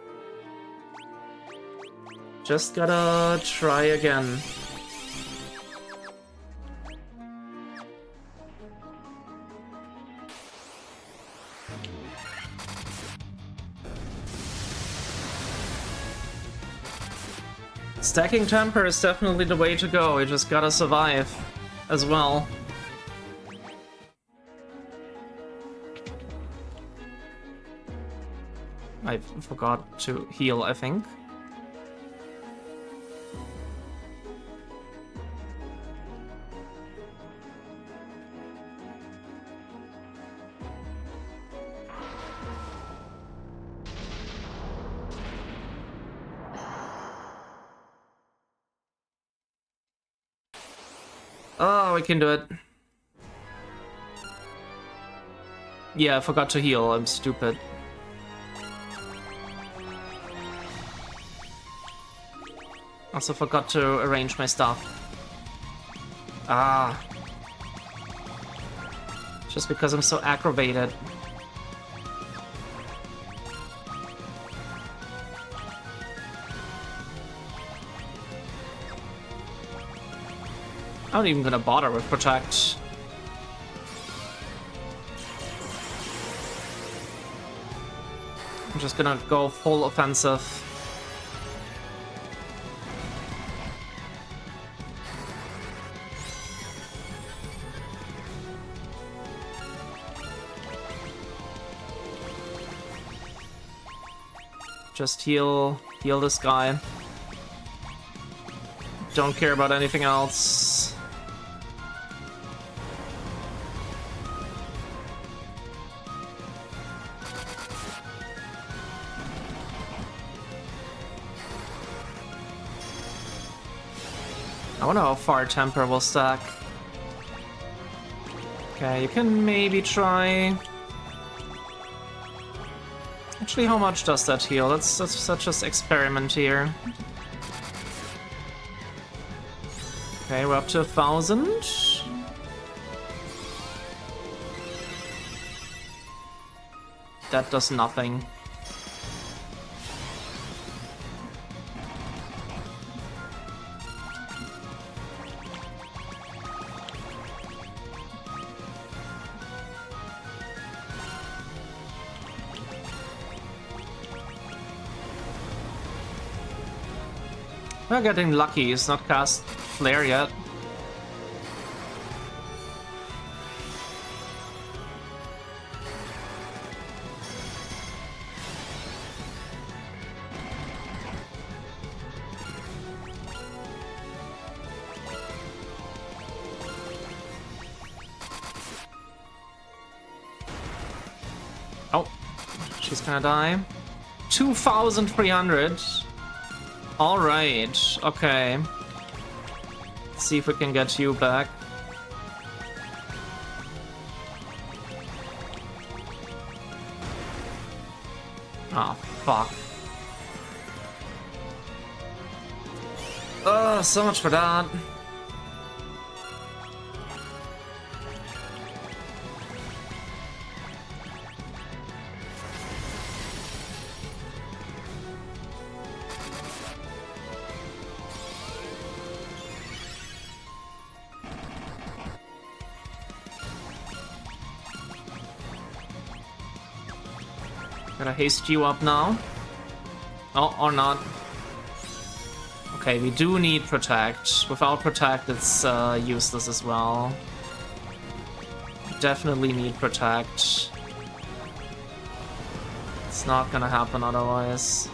Just gotta try again. Stacking temper is definitely the way to go. You just gotta survive as well. I forgot to heal, I think. Oh, we can do it. Yeah, I forgot to heal. I'm stupid. Also forgot to arrange my stuff. Ah. Just because I'm so aggravated. I'm not even gonna bother with Protect. I'm just gonna go full offensive. Just heal this guy. Don't care about anything else. I wonder how far Temper will stack. Okay, you can maybe try. Actually, how much does that heal? Let's just experiment here. Okay, we're up to 1,000. That does nothing. We're getting lucky, it's not cast Flare yet. Oh, she's gonna die. 2,300. All right, okay. Let's see if we can get you back. Oh, fuck. Oh, so much for that. Gotta haste you up now. Oh, or not. Okay, we do need Protect. Without Protect, it's useless as well. Definitely need Protect. It's not gonna happen otherwise.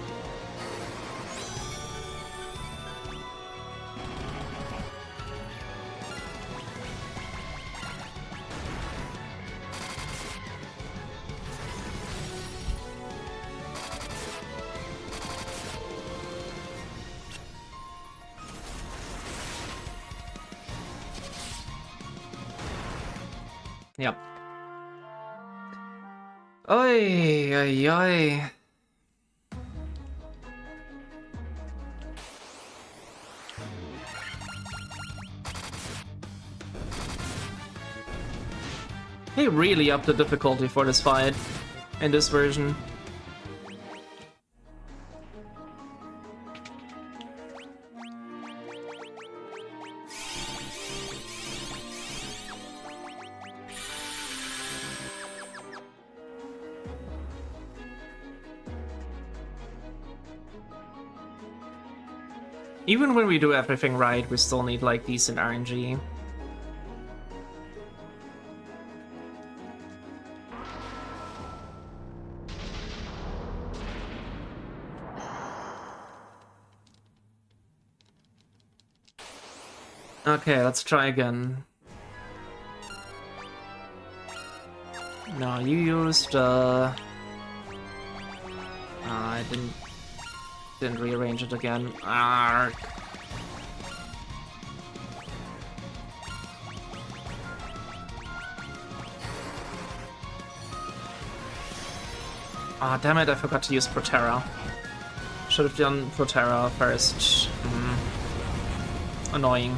Yep. Oi, oi, oi. They really upped the difficulty for this fight in this version. Even when we do everything right, we still need like decent RNG. Okay, let's try again. No, you used I didn't rearrange it again. Arrgh. Ah, damn it, I forgot to use Protera. Should have done Protera first. Annoying.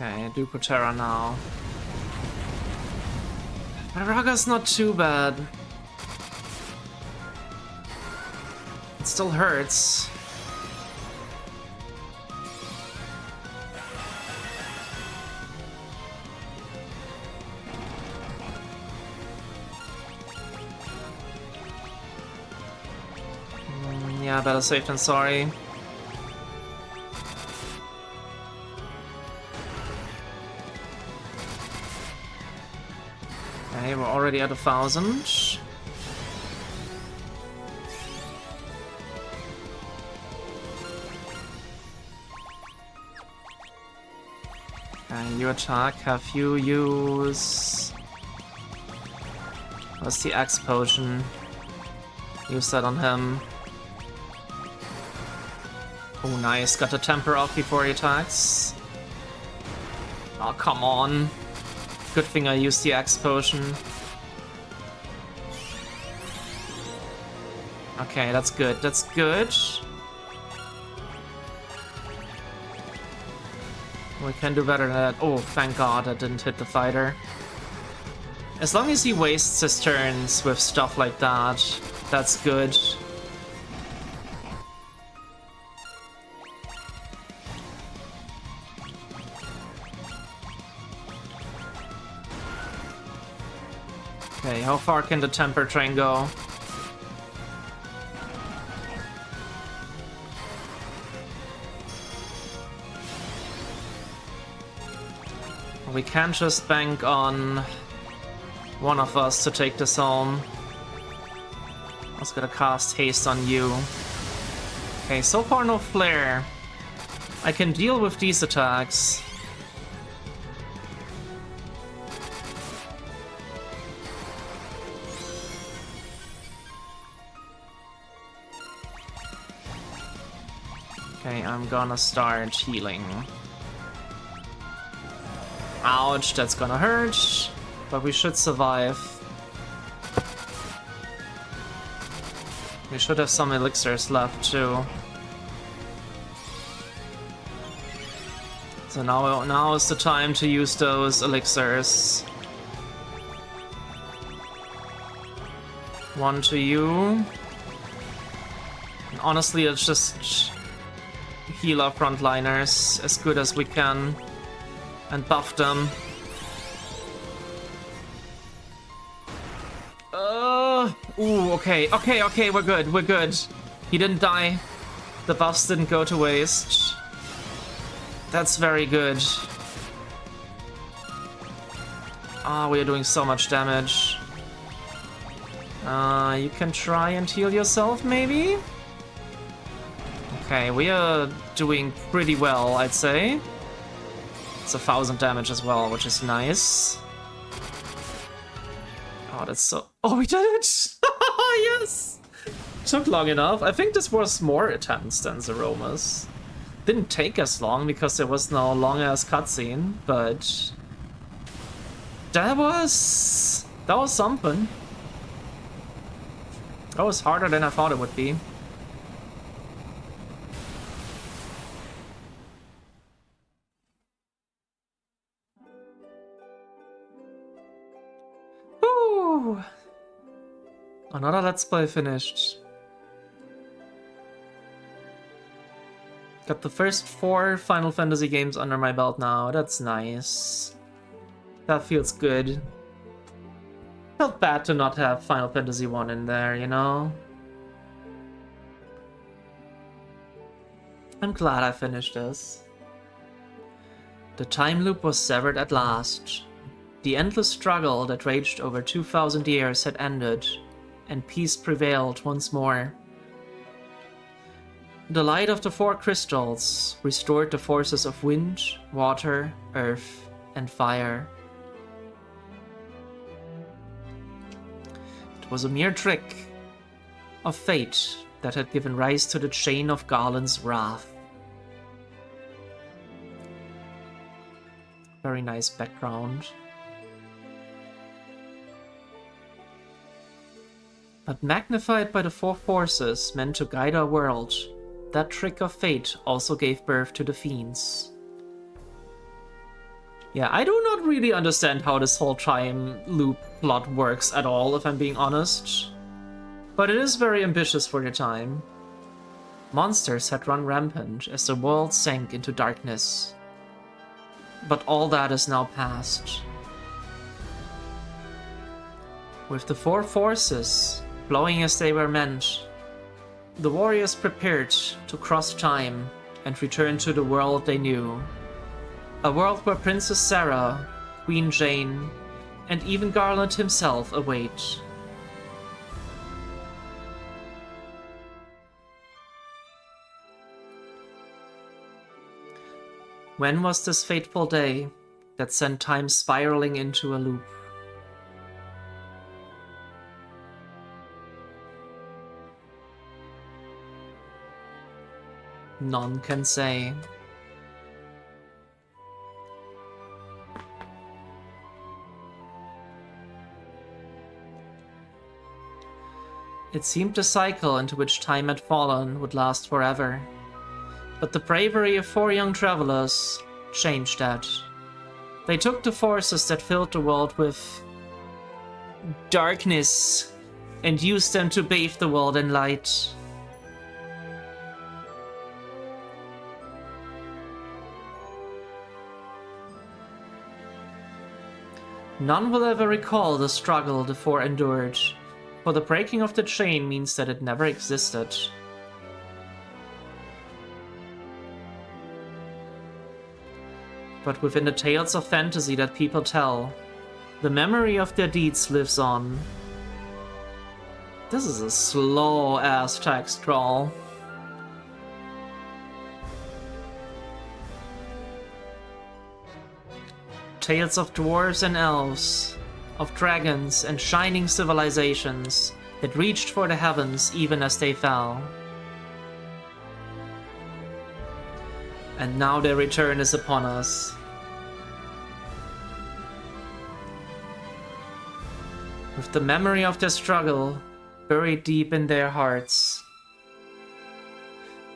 Okay, do Protera now. My Raga's not too bad. It still hurts. Yeah, better safe than sorry. Okay, we're already at 1,000. Okay, you attack. Have you use... What's the X potion? Use that on him. Oh, nice. Got the temper off before he attacks. Oh, come on. Good thing I used the X potion. Okay, that's good. That's good. We can do better than that. Oh, thank God I didn't hit the fighter. As long as he wastes his turns with stuff like that, that's good. Okay, how far can the temper train go? We can't just bank on one of us to take this home. I was gonna cast haste on you. Okay, so far no flare. I can deal with these attacks. Okay, I'm gonna start healing. Ouch, that's gonna hurt, but we should survive. We should have some elixirs left too. So now is the time to use those elixirs. One to you. And honestly, let's just heal our frontliners as good as we can and buff them. Ooh, okay, we're good, we're good. He didn't die. The buffs didn't go to waste. That's very good. Ah, we are doing so much damage. You can try and heal yourself, maybe? Okay, we are doing pretty well, I'd say. It's 1,000 damage as well, which is nice. Oh, that's so... Oh, we did it! Yes! Took long enough. I think this was more attempts than Zeroma's. Didn't take as long because there was no long-ass cutscene, but... That was something. That was harder than I thought it would be. Woo! Another Let's Play finished. Got the first 4 Final Fantasy games under my belt now. That's nice. That feels good. Felt bad to not have Final Fantasy 1 in there, you know? I'm glad I finished this. The time loop was severed at last. The endless struggle that raged over 2,000 years had ended, and peace prevailed once more. The light of the 4 crystals restored the forces of wind, water, earth, and fire. It was a mere trick of fate that had given rise to the chain of Garland's wrath. Very nice background. But magnified by the 4 forces meant to guide our world, that trick of fate also gave birth to the fiends. Yeah, I do not really understand how this whole time loop plot works at all, if I'm being honest. But it is very ambitious for the time. Monsters had run rampant as the world sank into darkness. But all that is now past. With the 4 forces flowing as they were meant, the warriors prepared to cross time and return to the world they knew. A world where Princess Sarah, Queen Jane, and even Garland himself await. When was this fateful day that sent time spiraling into a loop? None can say. It seemed the cycle into which time had fallen would last forever. But the bravery of 4 young travelers changed that. They took the forces that filled the world with darkness and used them to bathe the world in light. None will ever recall the struggle the 4 endured, for the breaking of the chain means that it never existed. But within the tales of fantasy that people tell, the memory of their deeds lives on. This is a slow-ass text scroll. Tales of dwarves and elves, of dragons and shining civilizations that reached for the heavens even as they fell. And now their return is upon us. With the memory of their struggle buried deep in their hearts,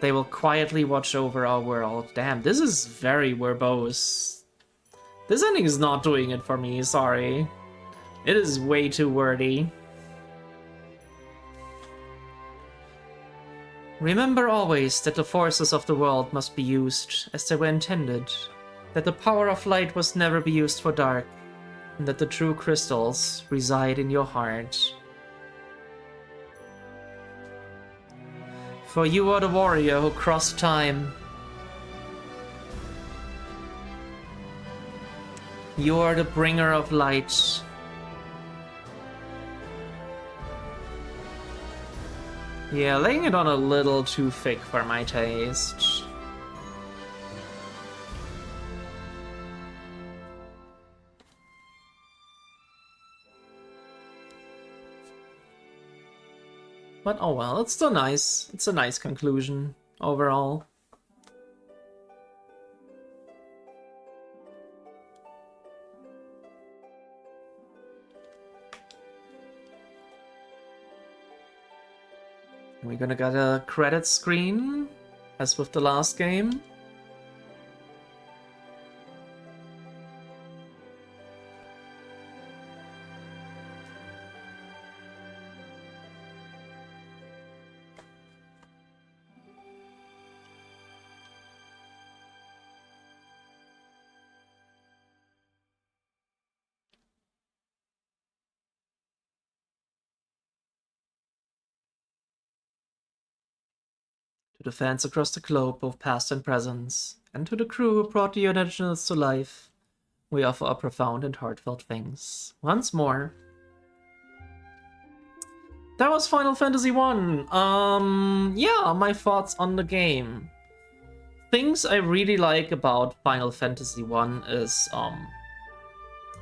they will quietly watch over our world. Damn, this is very verbose. This ending is not doing it for me, sorry. It is way too wordy. Remember always that the forces of the world must be used as they were intended, that the power of light must never be used for dark, and that the true crystals reside in your heart. For you are the warrior who crossed time. You are the bringer of light. Yeah, laying it on a little too thick for my taste. But oh well, it's still nice. It's a nice conclusion overall. We're gonna get a credit screen, as with the last game. to the fans across the globe, both past and present, and to the crew who brought the originals to life, we offer our profound and heartfelt thanks. Once more. That was Final Fantasy 1. Yeah, my thoughts on the game. Things I really like about Final Fantasy 1 is,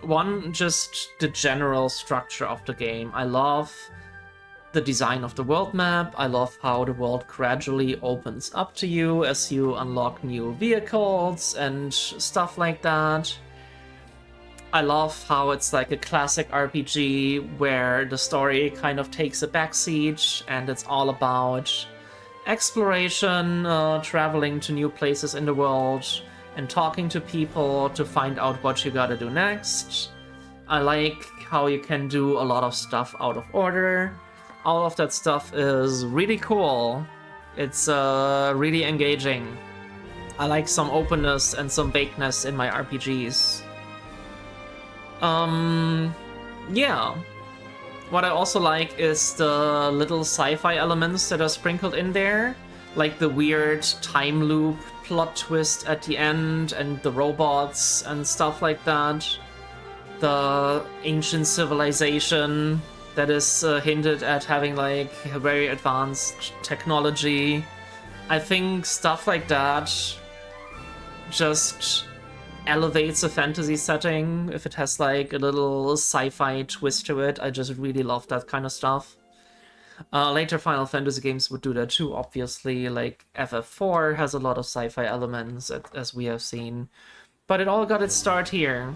one, just the general structure of the game. I love the design of the world map. I love how the world gradually opens up to you as you unlock new vehicles and stuff like that. I love how it's like a classic RPG where the story kind of takes a backseat and it's all about exploration, traveling to new places in the world, and talking to people to find out what you gotta do next. I like how you can do a lot of stuff out of order. All of that stuff is really cool. It's really engaging. I like some openness and some vagueness in my RPGs. Yeah. What I also like is the little sci-fi elements that are sprinkled in there, like the weird time loop plot twist at the end and the robots and stuff like that. The ancient civilization that is hinted at having like very advanced technology. I think stuff like that just elevates a fantasy setting if it has like a little sci-fi twist to it. I just really love that kind of stuff. Later Final Fantasy games would do that too, obviously, like FF4 has a lot of sci-fi elements, as we have seen. But it all got its start here,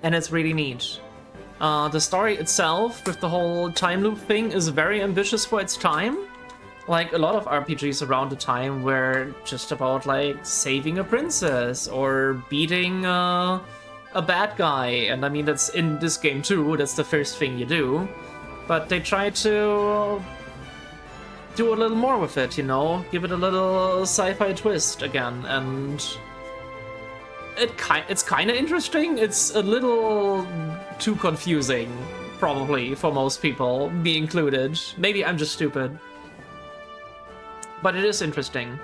and it's really neat. The story itself, with the whole time loop thing, is very ambitious for its time. Like, a lot of RPGs around the time were just about, like, saving a princess or beating a bad guy. And I mean, that's in this game too, that's the first thing you do. But they try to do a little more with it, you know? Give it a little sci-fi twist again, and it's kind of interesting. It's a little too confusing, probably, for most people, me included. Maybe I'm just stupid. But it is interesting.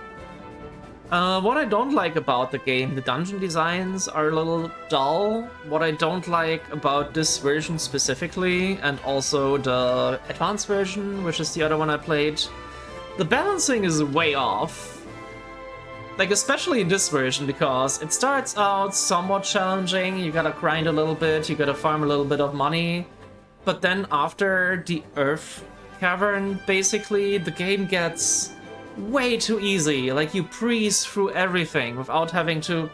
What I don't like about the game, the dungeon designs are a little dull. What I don't like about this version specifically, and also the advanced version, which is the other one I played, the balancing is way off. Like, especially in this version, because it starts out somewhat challenging, you gotta grind a little bit, you gotta farm a little bit of money, but then after the Earth Cavern, basically, the game gets way too easy. Like, you breeze through everything without having to...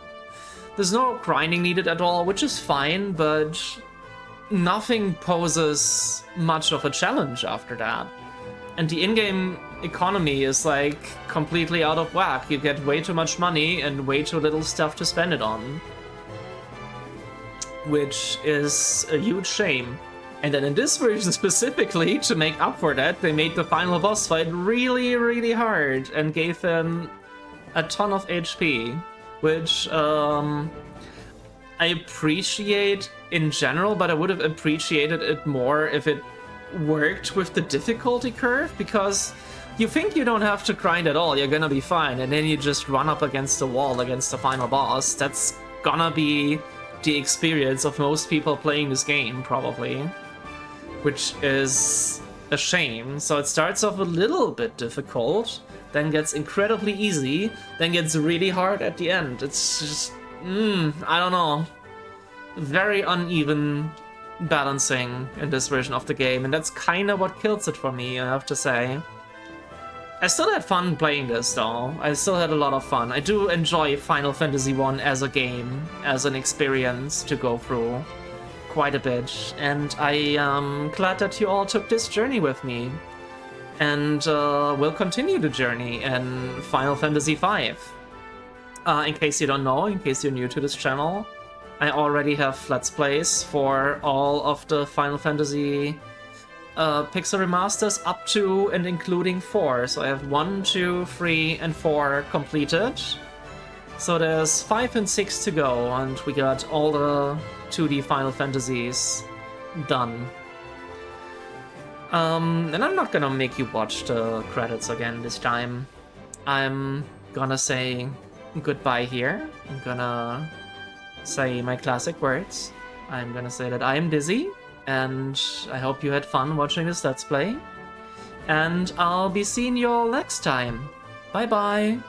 There's no grinding needed at all, which is fine, but nothing poses much of a challenge after that. And the in-game economy is, like, completely out of whack. You get way too much money and way too little stuff to spend it on. Which is a huge shame. And then in this version specifically, to make up for that, they made the final boss fight really, really hard and gave him a ton of HP, which I appreciate in general, but I would have appreciated it more if it worked with the difficulty curve, because you think you don't have to grind at all, you're gonna be fine, and then you just run up against the wall against the final boss. That's gonna be the experience of most people playing this game, probably. Which is a shame. So it starts off a little bit difficult, then gets incredibly easy, then gets really hard at the end. It's just, I don't know. Very uneven balancing in this version of the game, and that's kind of what kills it for me, I have to say. I still had fun playing this, though. I still had a lot of fun. I do enjoy Final Fantasy 1 as a game, as an experience to go through quite a bit, and I am glad that you all took this journey with me, and we'll continue the journey in Final Fantasy V. In case you don't know, in case you're new to this channel, I already have Let's Plays for all of the Final Fantasy Pixel remasters up to and including 4, so I have 1, 2, 3, and 4 completed. So there's 5 and 6 to go, and we got all the 2D Final Fantasies done. And I'm not gonna make you watch the credits again this time. I'm gonna say goodbye here. I'm gonna say my classic words. I'm gonna say that I am Dizzy, and I hope you had fun watching this Let's Play. And I'll be seeing you all next time. Bye bye!